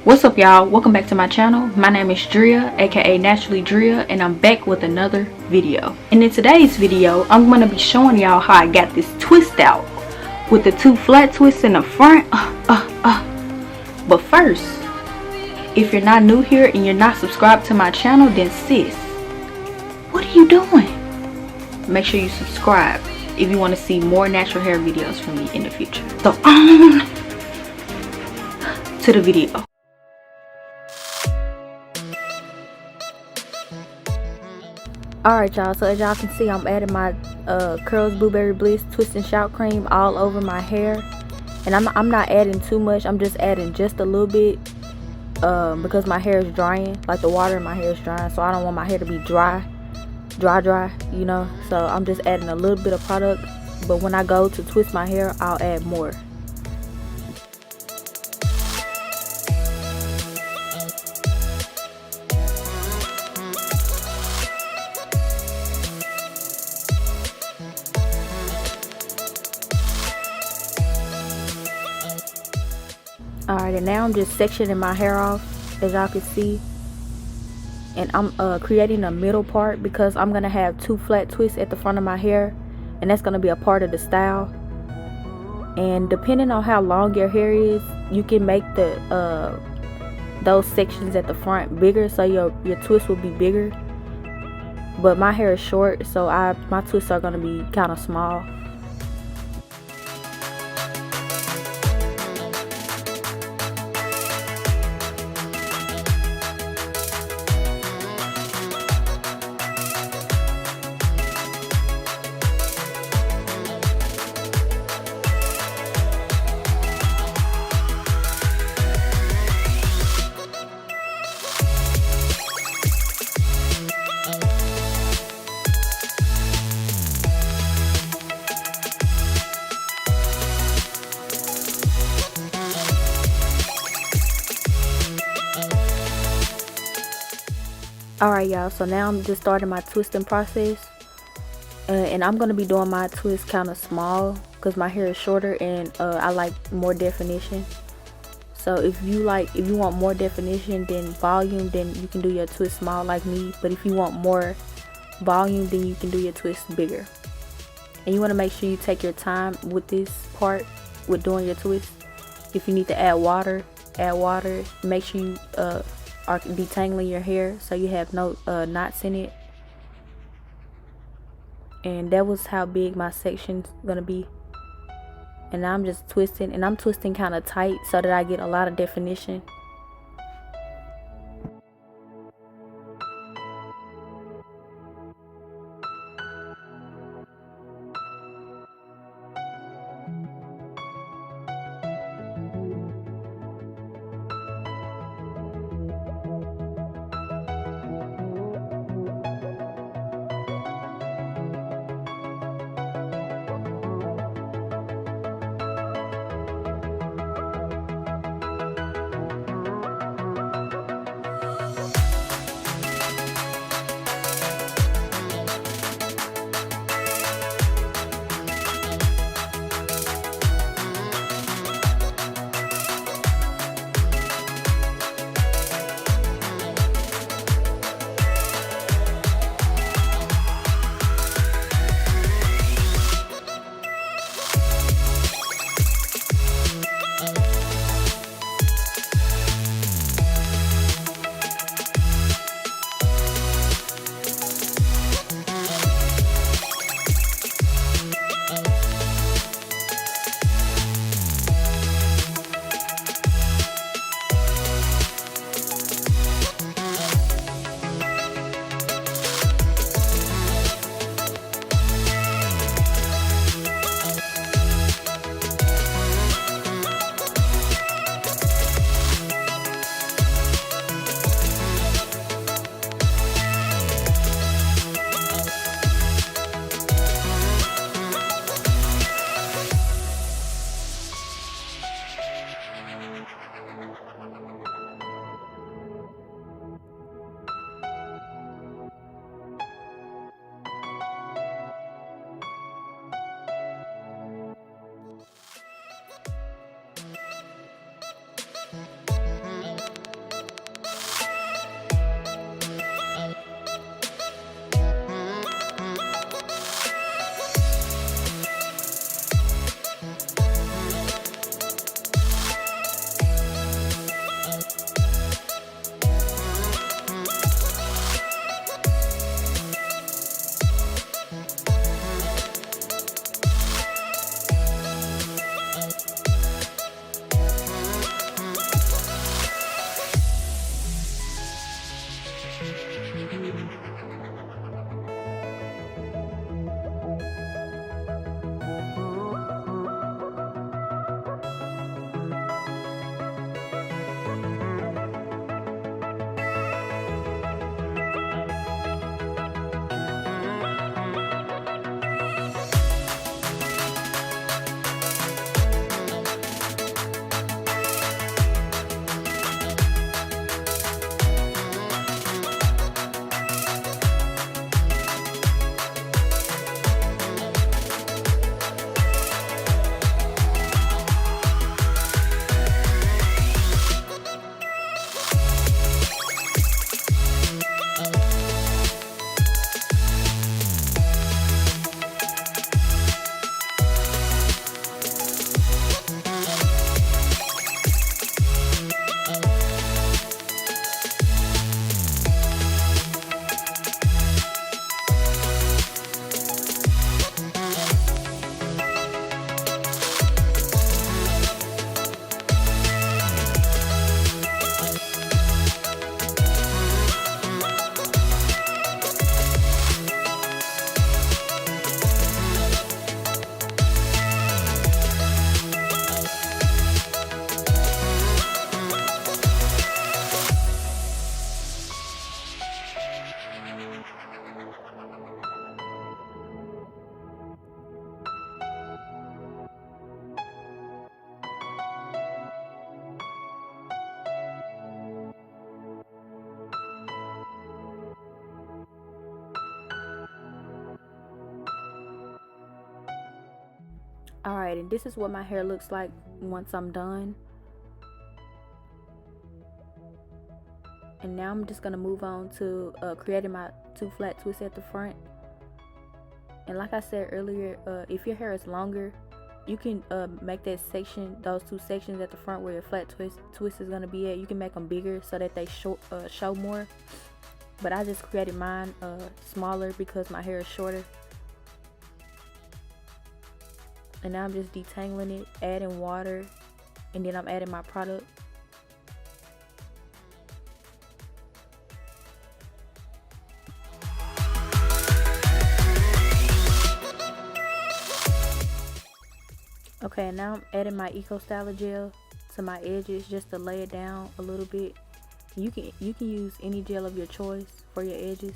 What's up, y'all? Welcome back to my channel. My name is Drea, aka Naturally Drea, and I'm back with another video. And in today's video, I'm going to be showing y'all how I got this twist out with the two flat twists in the front. But first, if you're not new here and you're not subscribed to my channel, then sis, what are you doing? Make sure you subscribe if you want to see more natural hair videos from me in the future. So on to the video. Alright, y'all, so as y'all can see, I'm adding my Curls Blueberry Bliss Twist and Shout Cream all over my hair. And I'm not adding too much. I'm just adding just a little bit because my hair is drying. Like, the water in my hair is drying, so I don't want my hair to be dry, you know. So I'm just adding a little bit of product, but when I go to twist my hair, I'll add more. Alright, and now I'm just sectioning my hair off, as y'all can see. And I'm creating a middle part because I'm going to have two flat twists at the front of my hair. And that's going to be a part of the style. And depending on how long your hair is, you can make the those sections at the front bigger, so your twist will be bigger. But my hair is short, so my twists are going to be kind of small. Alright, y'all, so now I'm just starting my twisting process, and I'm going to be doing my twist kind of small because my hair is shorter and I like more definition. So if you want more definition than volume, then you can do your twist small like me. But if you want more volume, then you can do your twist bigger. And you want to make sure you take your time with this part, with doing your twist. If you need to add water, add water. Make sure you are detangling your hair so you have no knots in it. And that was how big my section's gonna be. And now I'm just twisting, and I'm twisting kind of tight so that I get a lot of definition. Alright, and this is what my hair looks like once I'm done. And now I'm just gonna move on to creating my 2 flat twists at the front. And like I said earlier, if your hair is longer, you can make that section, those 2 sections at the front where your flat twist is gonna be at, you can make them bigger so that they show more. But I just created mine smaller because my hair is shorter. And now I'm just detangling it, adding water, and then I'm adding my product. Okay, now I'm adding my Eco Styler gel to my edges just to lay it down a little bit. You can use any gel of your choice for your edges.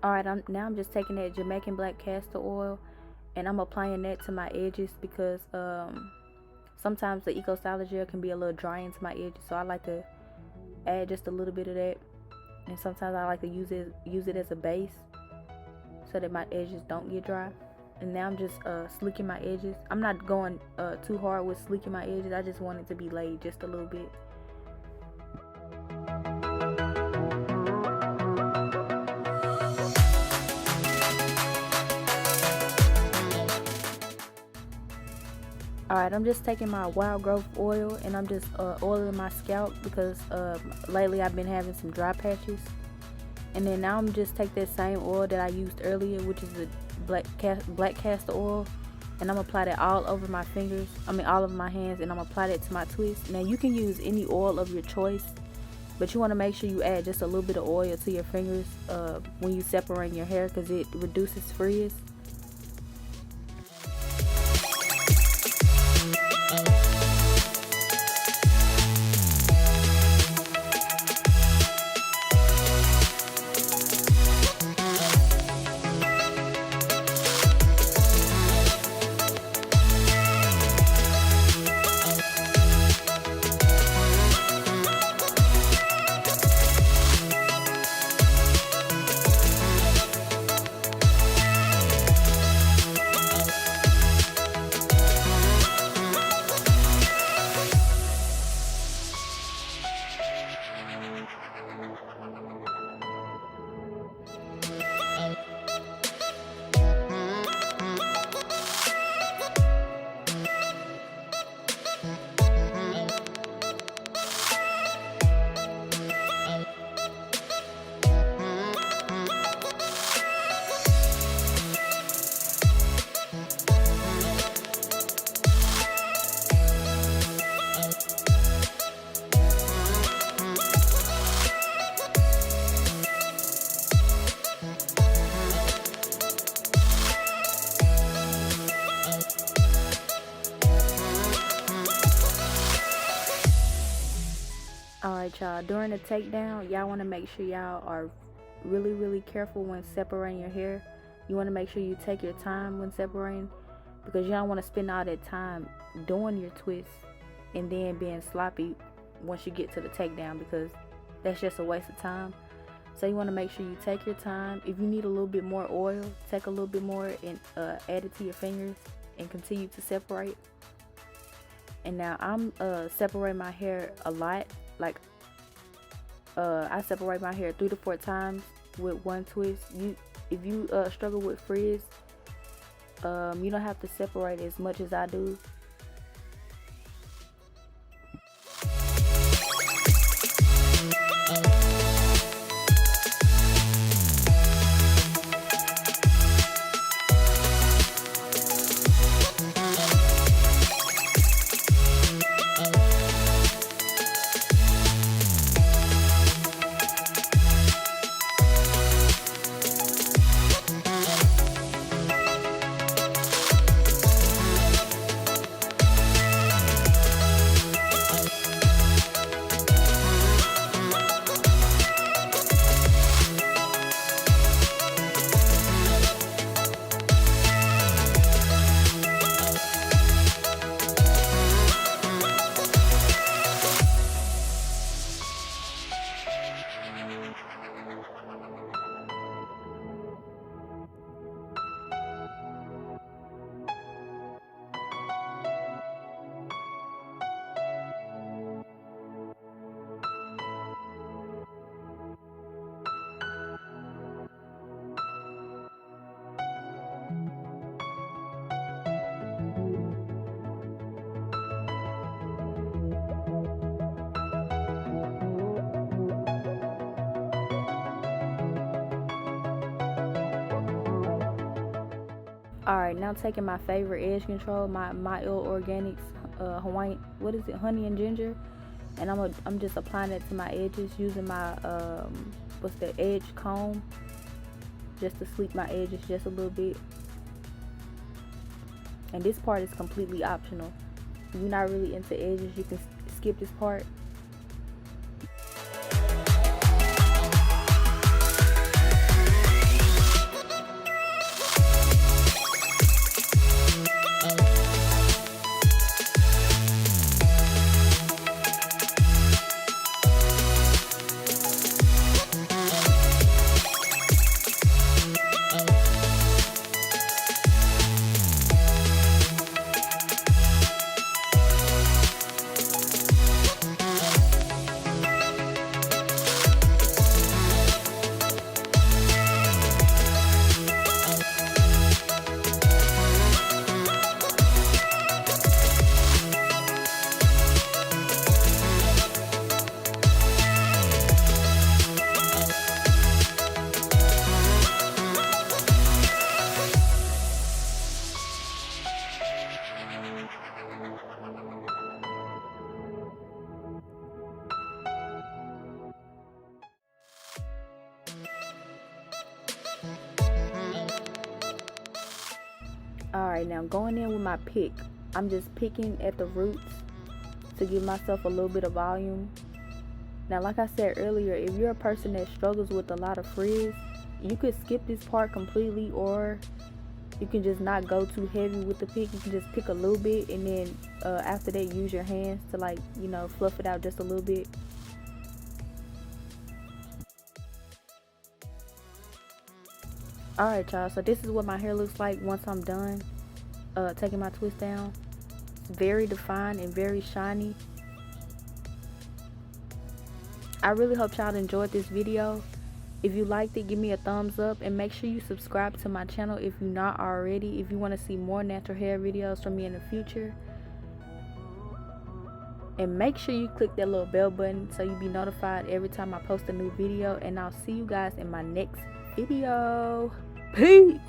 Alright, now I'm just taking that Jamaican black castor oil and I'm applying that to my edges because sometimes the Eco Styler gel can be a little drying to my edges, so I like to add just a little bit of that. And sometimes I like to use it as a base so that my edges don't get dry. And now I'm just slicking my edges. I'm not going too hard with slicking my edges. I just want it to be laid just a little bit. Alright, I'm just taking my wild growth oil and I'm just oiling my scalp because lately I've been having some dry patches. And then now I'm just take that same oil that I used earlier, which is the black castor oil, and I'm gonna apply that all over my fingers, all over my hands, and I'm gonna apply that to my twist. Now you can use any oil of your choice, but you want to make sure you add just a little bit of oil to your fingers when you separate your hair, because it reduces frizz. Alright y'all, during the takedown, y'all want to make sure y'all are really careful when separating your hair. You want to make sure you take your time when separating, because you don't want to spend all that time doing your twists and then being sloppy once you get to the takedown, because that's just a waste of time. So you want to make sure you take your time. If you need a little bit more oil, take a little bit more and add it to your fingers and continue to separate. And now I'm separating my hair a lot. Like I separate my hair 3 to 4 times with one twist. If you struggle with frizz, you don't have to separate as much as I do. Alright, now taking my favorite edge control, my Ill Organics Hawaiian, what is it, honey and ginger, and I'm just applying it to my edges using my what's the edge comb, just to sleep my edges just a little bit. And this part is completely optional. If you're not really into edges, you can skip this part. Alright, now going in with my pick, I'm just picking at the roots to give myself a little bit of volume. Now, like I said earlier, if you're a person that struggles with a lot of frizz, you could skip this part completely, or you can just not go too heavy with the pick. You can just pick a little bit, and then after that, use your hands to, like, you know, fluff it out just a little bit. Alright, y'all, so this is what my hair looks like once I'm done taking my twist down. It's very defined and very shiny. I really hope y'all enjoyed this video. If you liked it, give me a thumbs up, and make sure you subscribe to my channel if you're not already, if you want to see more natural hair videos from me in the future. And make sure you click that little bell button so you'll be notified every time I post a new video. And I'll see you guys in my next video. Peace!